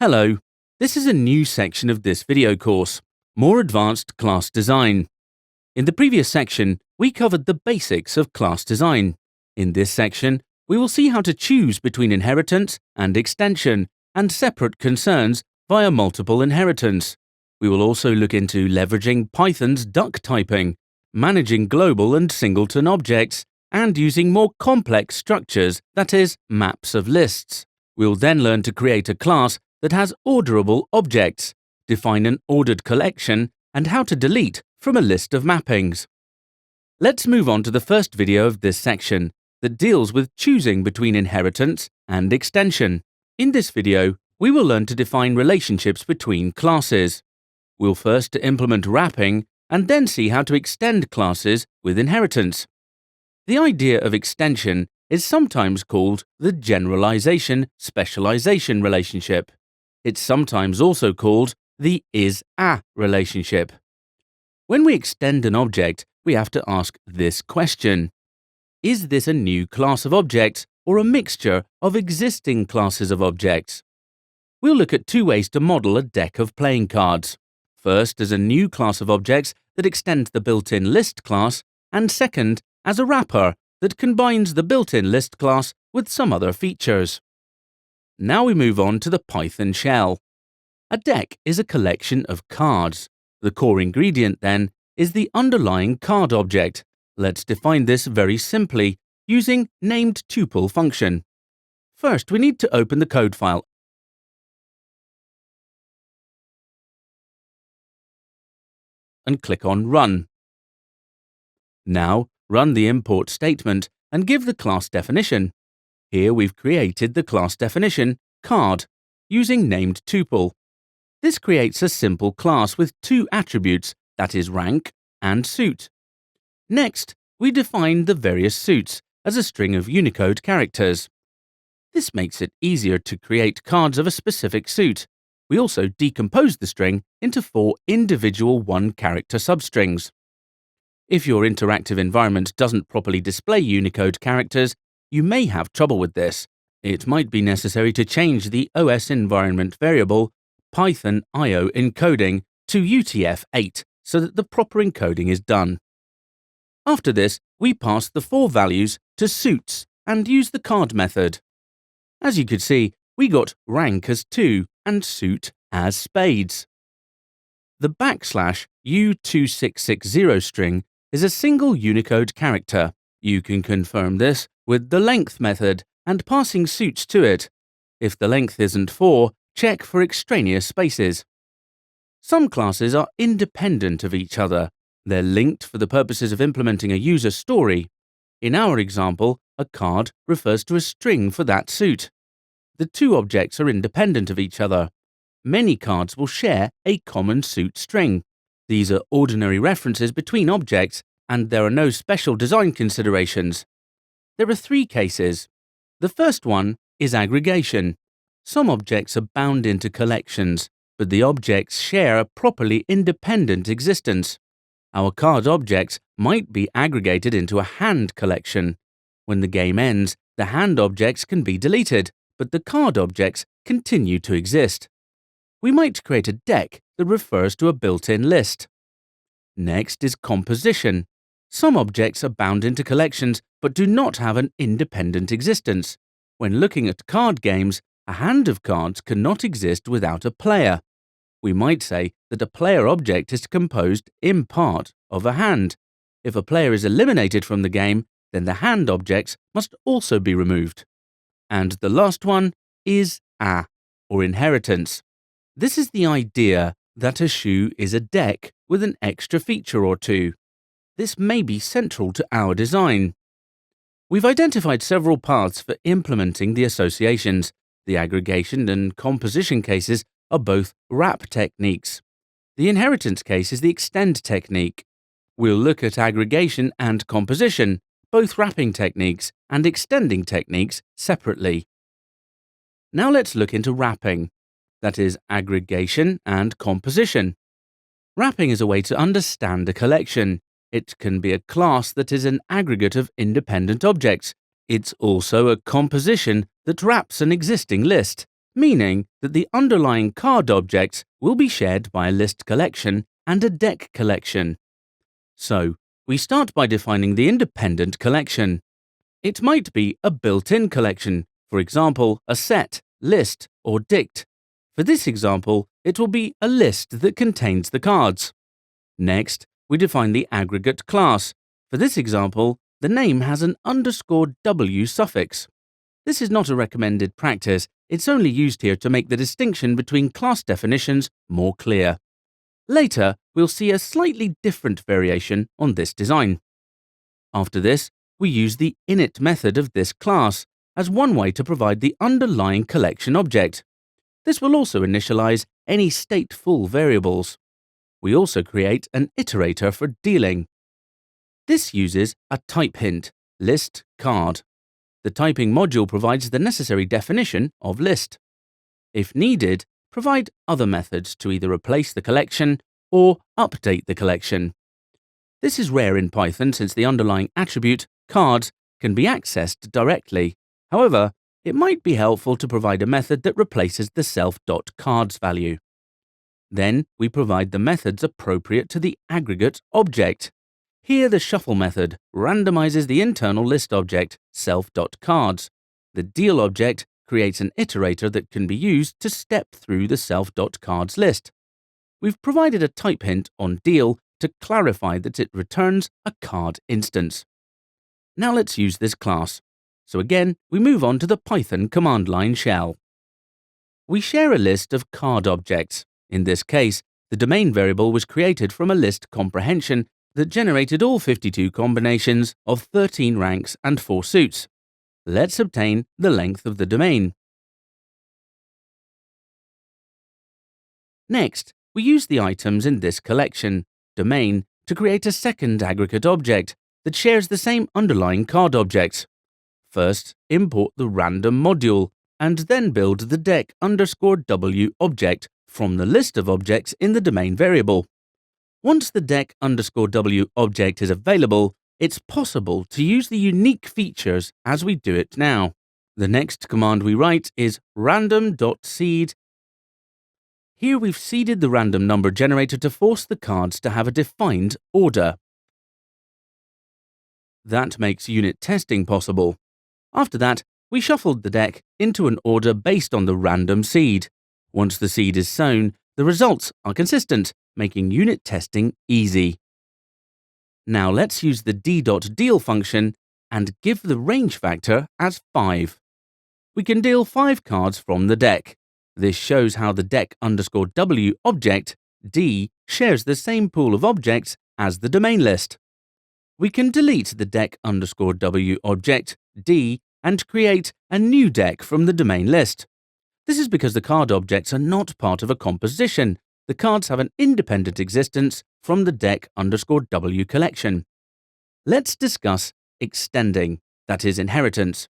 Hello, this is a new section of this video course, More Advanced Class Design. In the previous section, we covered the basics of class design. In this section, we will see how to choose between inheritance and extension and separate concerns via multiple inheritance. We will also look into leveraging Python's duck typing, managing global and singleton objects, and using more complex structures, that is, maps of lists. We'll then learn to create a class that has orderable objects, define an ordered collection, and how to delete from a list of mappings. Let's move on to the first video of this section that deals with choosing between inheritance and extension. In this video, we will learn to define relationships between classes. We'll first implement wrapping and then see how to extend classes with inheritance. The idea of extension is sometimes called the generalization-specialization relationship. It's sometimes also called the is-a relationship. When we extend an object, we have to ask this question. Is this a new class of objects or a mixture of existing classes of objects? We'll look at two ways to model a deck of playing cards. First, as a new class of objects that extends the built-in list class, and second, as a wrapper that combines the built-in list class with some other features. Now we move on to the Python shell. A deck is a collection of cards. The core ingredient, then, is the underlying card object. Let's define this very simply using named tuple function. First, we need to open the code file and click on Run. Now, run the import statement and give the class definition. Here we've created the class definition, card, using named tuple. This creates a simple class with two attributes, that is rank and suit. Next, we define the various suits as a string of Unicode characters. This makes it easier to create cards of a specific suit. We also decompose the string into 4 individual one-character substrings. If your interactive environment doesn't properly display Unicode characters, you may have trouble with this. It might be necessary to change the OS environment variable Python IO encoding to UTF-8 so that the proper encoding is done. After this, we pass the 4 values to suits and use the card method. As you could see, we got rank as 2 and suit as spades. The \U2660 string is a single Unicode character. You can confirm this with the length method and passing suits to it. If the length isn't 4, check for extraneous spaces. Some classes are independent of each other. They're linked for the purposes of implementing a user story. In our example, a card refers to a string for that suit. The two objects are independent of each other. Many cards will share a common suit string. These are ordinary references between objects, and there are no special design considerations. There are 3 cases. The first one is aggregation. Some objects are bound into collections, but the objects share a properly independent existence. Our card objects might be aggregated into a hand collection. When the game ends, the hand objects can be deleted, but the card objects continue to exist. We might create a deck that refers to a built-in list. Next is composition. Some objects are bound into collections but do not have an independent existence. When looking at card games, a hand of cards cannot exist without a player. We might say that a player object is composed in part of a hand. If a player is eliminated from the game, then the hand objects must also be removed. And the last one is a, or inheritance. This is the idea that a shoe is a deck with an extra feature or two. This may be central to our design. We've identified several paths for implementing the associations. The aggregation and composition cases are both wrap techniques. The inheritance case is the extend technique. We'll look at aggregation and composition, both wrapping techniques and extending techniques, separately. Now let's look into wrapping. That is aggregation and composition. Wrapping is a way to understand a collection. It can be a class that is an aggregate of independent objects. It's also a composition that wraps an existing list. meaning that the underlying card objects will be shared by a list collection and a deck collection. So, we start by defining the independent collection. It might be a built-in collection, for example, a set, list, or dict. For this example, it will be a list that contains the cards. Next, we define the aggregate class. For this example, the name has an _w suffix. This is not a recommended practice, it's only used here to make the distinction between class definitions more clear. Later, we'll see a slightly different variation on this design. After this, we use the init method of this class as one way to provide the underlying collection object. This will also initialize any stateful variables. We also create an iterator for dealing. This uses a type hint, list card. The typing module provides the necessary definition of list. If needed, provide other methods to either replace the collection or update the collection. This is rare in Python since the underlying attribute, cards, can be accessed directly. However, it might be helpful to provide a method that replaces the self.cards value. Then we provide the methods appropriate to the aggregate object. Here the shuffle method randomizes the internal list object, self.cards. The deal object creates an iterator that can be used to step through the self.cards list. We've provided a type hint on deal to clarify that it returns a card instance. Now let's use this class. So again, we move on to the Python command line shell. We share a list of card objects. In this case, the domain variable was created from a list comprehension that generated all 52 combinations of 13 ranks and 4 suits. Let's obtain the length of the domain. Next, we use the items in this collection, domain, to create a second aggregate object that shares the same underlying card objects. First, import the random module, and then build the deck_w object from the list of objects in the domain variable. Once the deck_w object is available, it's possible to use the unique features as we do it now. The next command we write is random.seed. Here we've seeded the random number generator to force the cards to have a defined order. That makes unit testing possible. After that, we shuffled the deck into an order based on the random seed. Once the seed is sown, the results are consistent, making unit testing easy. Now let's use the d.deal function and give the range factor as 5. We can deal 5 cards from the deck. This shows how the deck_w object, d, shares the same pool of objects as the domain list. We can delete the deck_w object, d, and create a new deck from the domain list. This is because the card objects are not part of a composition. The cards have an independent existence from the deck_w collection. Let's discuss extending, that is inheritance.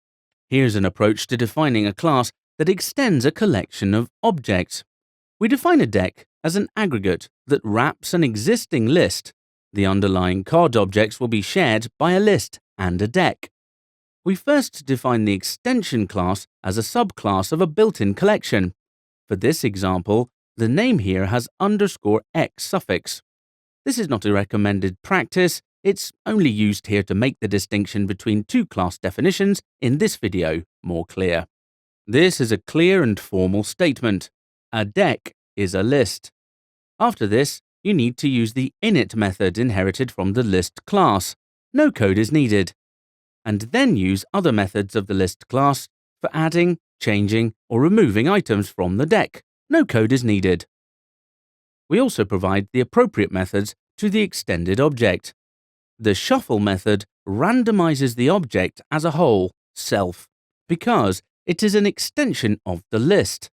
Here's an approach to defining a class that extends a collection of objects. We define a deck as an aggregate that wraps an existing list. The underlying card objects will be shared by a list and a deck. We first define the extension class as a subclass of a built-in collection. For this example, the name here has _x suffix. This is not a recommended practice, it's only used here to make the distinction between two class definitions in this video more clear. This is a clear and formal statement. A deck is a list. After this, you need to use the init method inherited from the list class. No code is needed. And then use other methods of the list class for adding, changing, or removing items from the deck. No code is needed. We also provide the appropriate methods to the extended object. The shuffle method randomizes the object as a whole, self, because it is an extension of the list.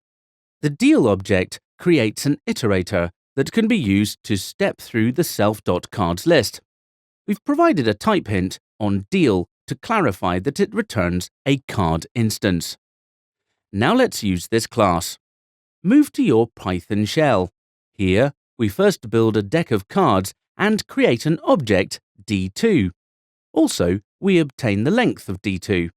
The deal object creates an iterator that can be used to step through the self.cards list. We've provided a type hint on deal to clarify that it returns a card instance. Now let's use this class. Move to your Python shell. Here, we first build a deck of cards and create an object, d2. Also, we obtain the length of d2.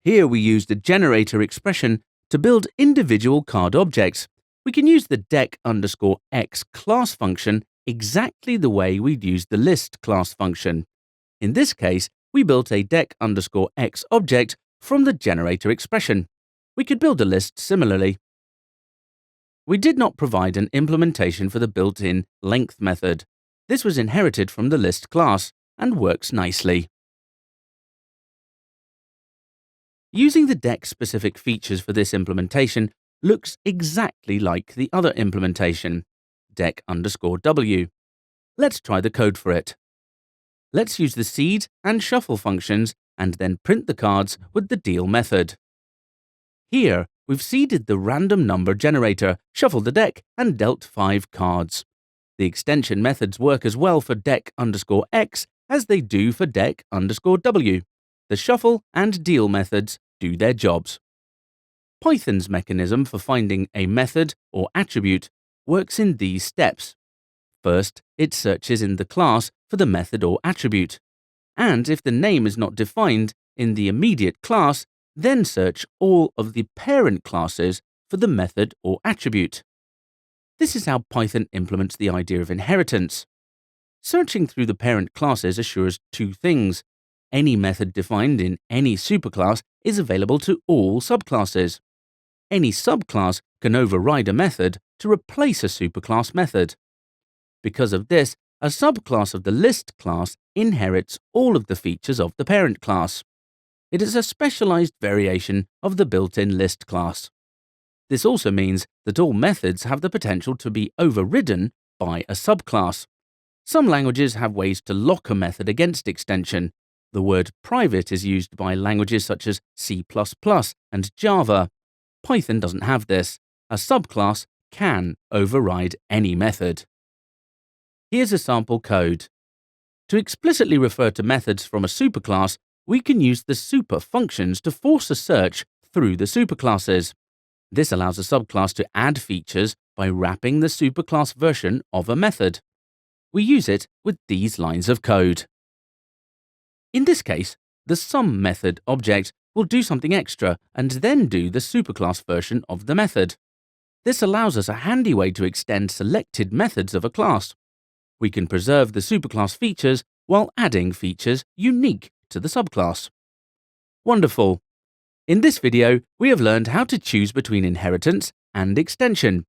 Here we used a generator expression To build individual card objects, we can use the deck_x class function exactly the way we'd use the list class function. In this case, we built a deck_x object from the generator expression. We could build a list similarly. We did not provide an implementation for the built-in length method. This was inherited from the list class and works nicely. Using the deck-specific features for this implementation looks exactly like the other implementation, deck_w. Let's try the code for it. Let's use the seed and shuffle functions and then print the cards with the deal method. Here, we've seeded the random number generator, shuffled the deck, and dealt 5 cards. The extension methods work as well for deck_x as they do for deck_w. The shuffle and deal methods do their jobs. Python's mechanism for finding a method or attribute works in these steps. First, it searches in the class for the method or attribute, and if the name is not defined in the immediate class, then search all of the parent classes for the method or attribute. This is how Python implements the idea of inheritance. Searching through the parent classes assures 2 things. Any method defined in any superclass is available to all subclasses. Any subclass can override a method to replace a superclass method. Because of this, a subclass of the list class inherits all of the features of the parent class. It is a specialized variation of the built-in list class. This also means that all methods have the potential to be overridden by a subclass. Some languages have ways to lock a method against extension. The word private is used by languages such as C++ and Java. Python doesn't have this. A subclass can override any method. Here's a sample code. To explicitly refer to methods from a superclass, we can use the super functions to force a search through the superclasses. This allows a subclass to add features by wrapping the superclass version of a method. We use it with these lines of code. In this case, the sum method object will do something extra and then do the superclass version of the method. This allows us a handy way to extend selected methods of a class. We can preserve the superclass features while adding features unique to the subclass. Wonderful! In this video, we have learned how to choose between inheritance and extension.